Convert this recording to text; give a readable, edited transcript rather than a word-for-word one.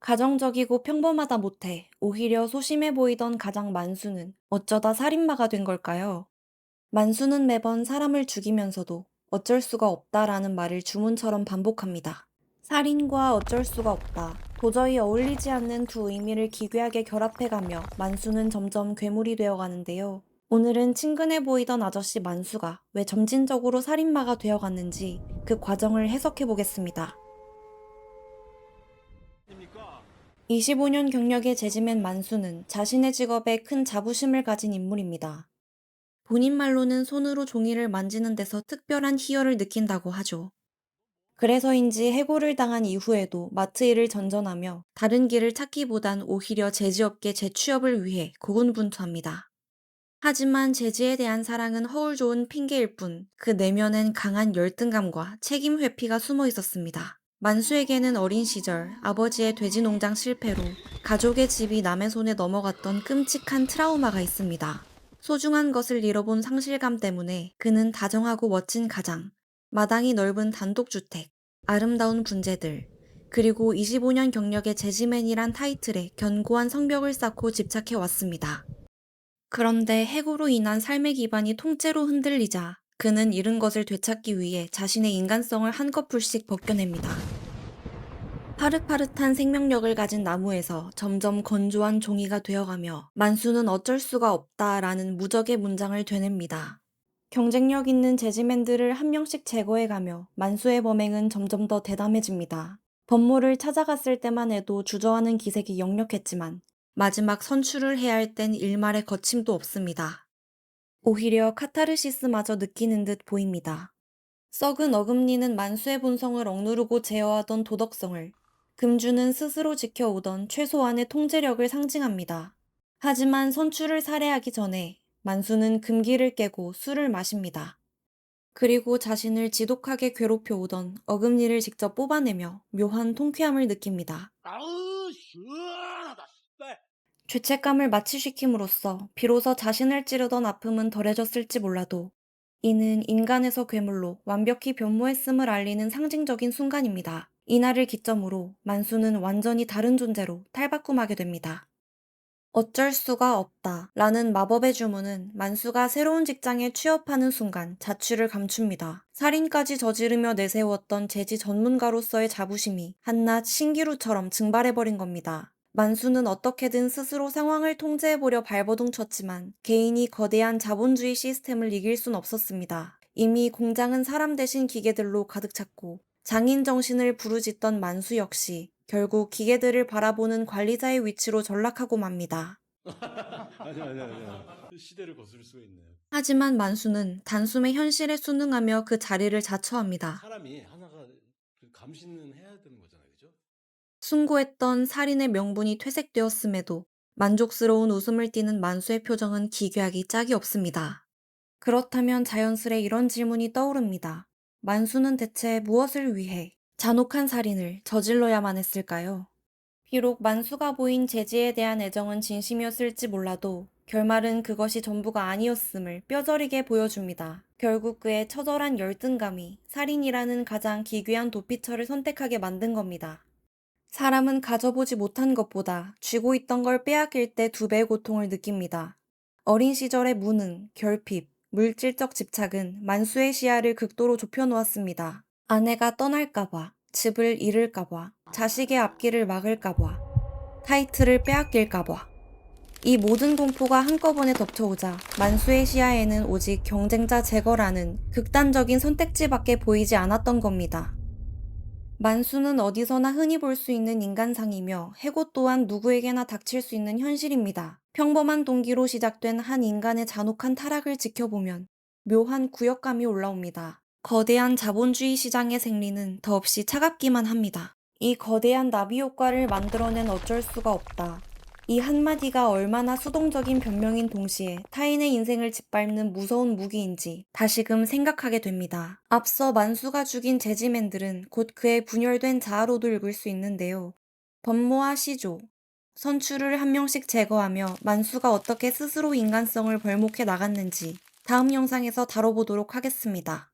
가정적이고 평범하다 못해 오히려 소심해 보이던 가장 만수는 어쩌다 살인마가 된 걸까요? 만수는 매번 사람을 죽이면서도 어쩔 수가 없다라는 말을 주문처럼 반복합니다. 살인과 어쩔 수가 없다. 도저히 어울리지 않는 두 의미를 기괴하게 결합해가며 만수는 점점 괴물이 되어가는데요. 오늘은 친근해 보이던 아저씨 만수가 왜 점진적으로 살인마가 되어갔는지 그 과정을 해석해 보겠습니다. 25년 경력의 재즈맨 만수는 자신의 직업에 큰 자부심을 가진 인물입니다. 본인 말로는 손으로 종이를 만지는 데서 특별한 희열을 느낀다고 하죠. 그래서인지 해고를 당한 이후에도 마트 일을 전전하며 다른 길을 찾기보단 오히려 제지업계 재취업을 위해 고군분투합니다. 하지만 재지에 대한 사랑은 허울 좋은 핑계일 뿐 그 내면엔 강한 열등감과 책임 회피가 숨어 있었습니다. 만수에게는 어린 시절 아버지의 돼지 농장 실패로 가족의 집이 남의 손에 넘어갔던 끔찍한 트라우마가 있습니다. 소중한 것을 잃어본 상실감 때문에 그는 다정하고 멋진 가장, 마당이 넓은 단독주택, 아름다운 분재들, 그리고 25년 경력의 재즈맨이란 타이틀에 견고한 성벽을 쌓고 집착해 왔습니다. 그런데 해고로 인한 삶의 기반이 통째로 흔들리자 그는 잃은 것을 되찾기 위해 자신의 인간성을 한꺼풀씩 벗겨냅니다. 파릇파릇한 생명력을 가진 나무에서 점점 건조한 종이가 되어가며 만수는 어쩔 수가 없다라는 무적의 문장을 되냅니다. 경쟁력 있는 재즈맨들을 한 명씩 제거해가며 만수의 범행은 점점 더 대담해집니다. 범모를 찾아갔을 때만 해도 주저하는 기색이 역력했지만 마지막 선출을 해야 할 땐 일말의 거침도 없습니다. 오히려 카타르시스마저 느끼는 듯 보입니다. 썩은 어금니는 만수의 본성을 억누르고 제어하던 도덕성을, 금주는 스스로 지켜오던 최소한의 통제력을 상징합니다. 하지만 선출을 살해하기 전에 만수는 금기를 깨고 술을 마십니다. 그리고 자신을 지독하게 괴롭혀 오던 어금니를 직접 뽑아내며 묘한 통쾌함을 느낍니다. 아우 시원하다 씨발. 죄책감을 마취시킴으로써 비로소 자신을 찌르던 아픔은 덜해졌을지 몰라도 이는 인간에서 괴물로 완벽히 변모했음을 알리는 상징적인 순간입니다. 이날을 기점으로 만수는 완전히 다른 존재로 탈바꿈하게 됩니다. 어쩔 수가 없다 라는 마법의 주문은 만수가 새로운 직장에 취업하는 순간 자취를 감춥니다. 살인까지 저지르며 내세웠던 재지 전문가로서의 자부심이 한낱 신기루처럼 증발해버린 겁니다. 만수는 어떻게든 스스로 상황을 통제해보려 발버둥 쳤지만 개인이 거대한 자본주의 시스템을 이길 순 없었습니다. 이미 공장은 사람 대신 기계들로 가득 찼고 장인 정신을 부르짖던 만수 역시 결국 기계들을 바라보는 관리자의 위치로 전락하고 맙니다. 아니야. 시대를 거슬 수가 있네요. 하지만 만수는 단숨에 현실에 순응하며 그 자리를 자처합니다. 사람이 하나가 감시는 해야 되는 거잖아요, 그죠? 숭고했던 살인의 명분이 퇴색되었음에도 만족스러운 웃음을 띠는 만수의 표정은 기괴하기 짝이 없습니다. 그렇다면 자연스레 이런 질문이 떠오릅니다. 만수는 대체 무엇을 위해 잔혹한 살인을 저질러야만 했을까요? 비록 만수가 보인 재지에 대한 애정은 진심이었을지 몰라도 결말은 그것이 전부가 아니었음을 뼈저리게 보여줍니다. 결국 그의 처절한 열등감이 살인이라는 가장 기괴한 도피처를 선택하게 만든 겁니다. 사람은 가져보지 못한 것보다 쥐고 있던 걸 빼앗길 때 두 배의 고통을 느낍니다. 어린 시절의 무능, 결핍, 물질적 집착은 만수의 시야를 극도로 좁혀놓았습니다. 아내가 떠날까봐, 집을 잃을까봐, 자식의 앞길을 막을까봐, 타이틀을 빼앗길까봐. 이 모든 공포가 한꺼번에 덮쳐오자 만수의 시야에는 오직 경쟁자 제거라는 극단적인 선택지밖에 보이지 않았던 겁니다. 만수는 어디서나 흔히 볼 수 있는 인간상이며 해고 또한 누구에게나 닥칠 수 있는 현실입니다. 평범한 동기로 시작된 한 인간의 잔혹한 타락을 지켜보면 묘한 구역감이 올라옵니다. 거대한 자본주의 시장의 생리는 더없이 차갑기만 합니다. 이 거대한 나비 효과를 만들어낸 어쩔 수가 없다. 이 한마디가 얼마나 수동적인 변명인 동시에 타인의 인생을 짓밟는 무서운 무기인지 다시금 생각하게 됩니다. 앞서 만수가 죽인 재지맨들은 곧 그의 분열된 자아로도 읽을 수 있는데요. 법모와 시조, 선출을 한 명씩 제거하며 만수가 어떻게 스스로 인간성을 벌목해 나갔는지 다음 영상에서 다뤄보도록 하겠습니다.